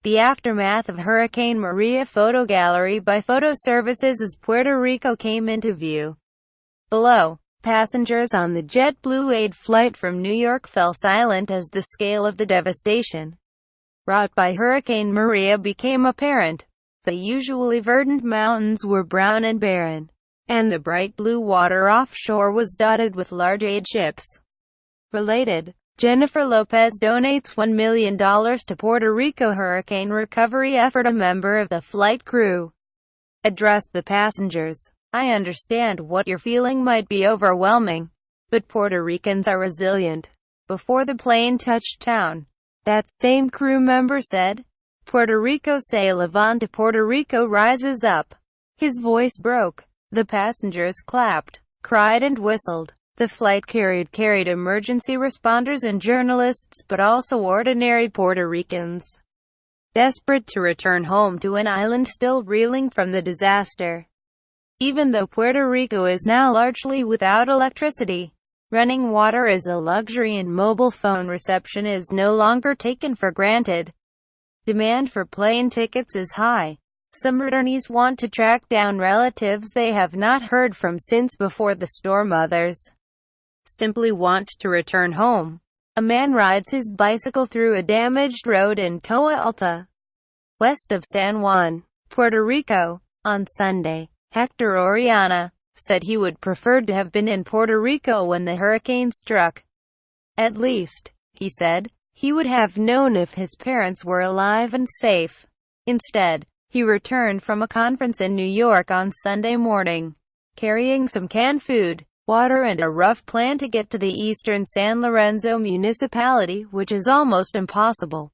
The aftermath of Hurricane Maria photo gallery by photo services as Puerto Rico came into view. Below, passengers on the JetBlue Aid flight from New York fell silent as the scale of the devastation wrought by Hurricane Maria became apparent. The usually verdant mountains were brown and barren, and the bright blue water offshore was dotted with large aid ships. Related, Jennifer Lopez donates $1 million to Puerto Rico hurricane recovery effort. A member of the flight crew addressed the passengers. "I understand what you're feeling might be overwhelming, but Puerto Ricans are resilient." Before the plane touched town, that same crew member said, "Puerto Rico se levanta, Puerto Rico rises up." His voice broke. The passengers clapped, cried and whistled. The flight carried emergency responders and journalists, but also ordinary Puerto Ricans, desperate to return home to an island still reeling from the disaster. Even though Puerto Rico is now largely without electricity, running water is a luxury and mobile phone reception is no longer taken for granted. Demand for plane tickets is high. Some returnees want to track down relatives they have not heard from since before the storm. Others simply want to return home. A man rides his bicycle through a damaged road in Toa Alta, west of San Juan, Puerto Rico, on Sunday. Hector Oriana said he would prefer to have been in Puerto Rico when the hurricane struck. At least, he said, he would have known if his parents were alive and safe. Instead, he returned from a conference in New York on Sunday morning, carrying some canned food, water and a rough plan to get to the eastern San Lorenzo municipality, which is almost impossible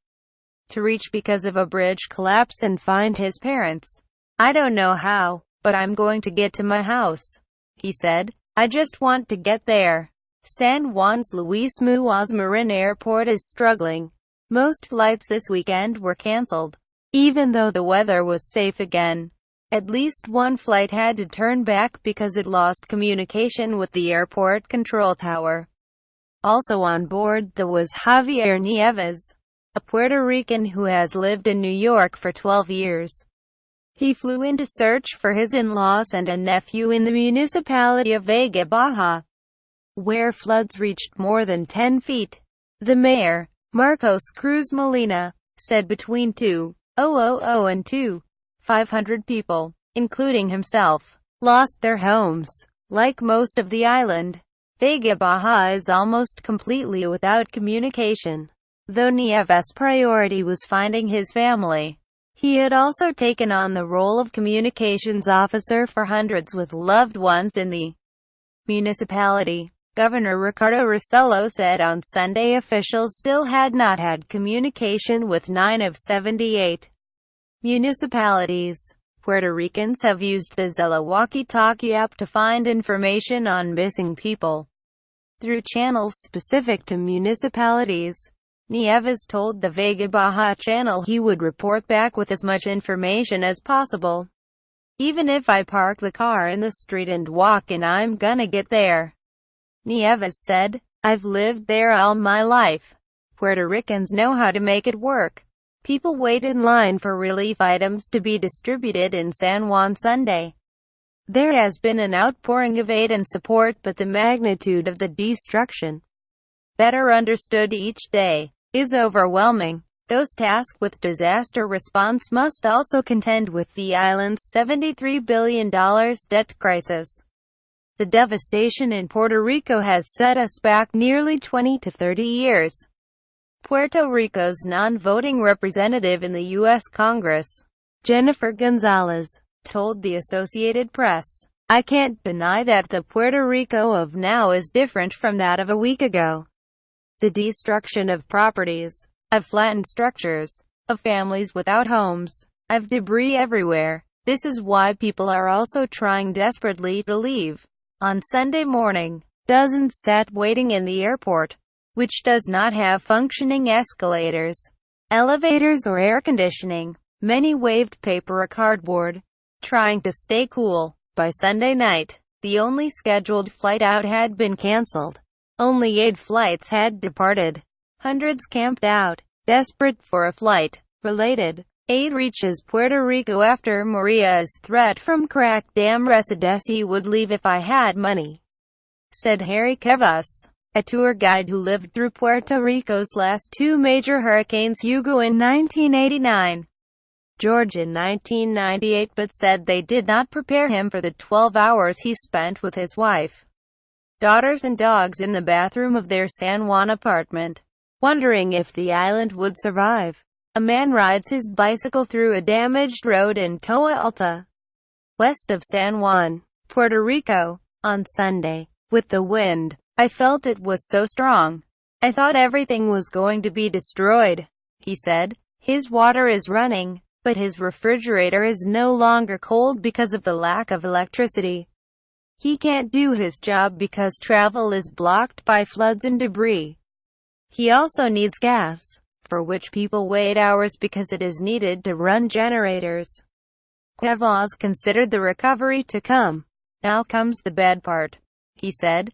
to reach because of a bridge collapse, and find his parents. "I don't know how, but I'm going to get to my house," he said. "I just want to get there." San Juan's Luis Muñoz Marin Airport is struggling. Most flights this weekend were canceled, even though the weather was safe again. At least one flight had to turn back because it lost communication with the airport control tower. Also on board was Javier Nieves, a Puerto Rican who has lived in New York for 12 years. He flew in to search for his in-laws and a nephew in the municipality of Vega Baja, where floods reached more than 10 feet. The mayor, Marcos Cruz Molina, said between 2,000 and 2,500 people, including himself, lost their homes. Like most of the island, Vega Baja is almost completely without communication. Though Nieves' priority was finding his family, he had also taken on the role of communications officer for hundreds with loved ones in the municipality. Governor Ricardo Rossello said on Sunday officials still had not had communication with 9 of 78 municipalities. Puerto Ricans have used the Zella walkie-talkie app to find information on missing people through channels specific to municipalities. Nieves told the Vega Baja channel he would report back with as much information as possible. "Even if I park the car in the street and walk in, I'm gonna get there," Nieves said. "I've lived there all my life. Puerto Ricans know how to make it work." People wait in line for relief items to be distributed in San Juan Sunday. There has been an outpouring of aid and support, but the magnitude of the destruction, better understood each day, is overwhelming. Those tasked with disaster response must also contend with the island's $73 billion debt crisis. The devastation in Puerto Rico has set us back nearly 20 to 30 years. Puerto Rico's non-voting representative in the U.S. Congress, Jennifer Gonzalez, told the Associated Press, "I can't deny that the Puerto Rico of now is different from that of a week ago. The destruction of properties, of flattened structures, of families without homes, of debris everywhere. This is why people are also trying desperately to leave." On Sunday morning, dozens sat waiting in the airport, which does not have functioning escalators, elevators or air conditioning. Many waved paper or cardboard, trying to stay cool. By Sunday night, the only scheduled flight out had been cancelled. Only 8 flights had departed. Hundreds camped out, desperate for a flight. Related. Aid reaches Puerto Rico after Maria's threat from crack dam residents would leave if I had money, said Harry Kevas, a tour guide who lived through Puerto Rico's last two major hurricanes, Hugo in 1989, George in 1998, but said they did not prepare him for the 12 hours he spent with his wife, daughters and dogs in the bathroom of their San Juan apartment, wondering if the island would survive. A man rides his bicycle through a damaged road in Toa Alta, west of San Juan, Puerto Rico, on Sunday. With the wind, I felt it was so strong. I thought everything was going to be destroyed, he said. His water is running, but his refrigerator is no longer cold because of the lack of electricity. He can't do his job because travel is blocked by floods and debris. He also needs gas, for which people wait hours because it is needed to run generators. Cuevas considered the recovery to come. Now comes the bad part, he said.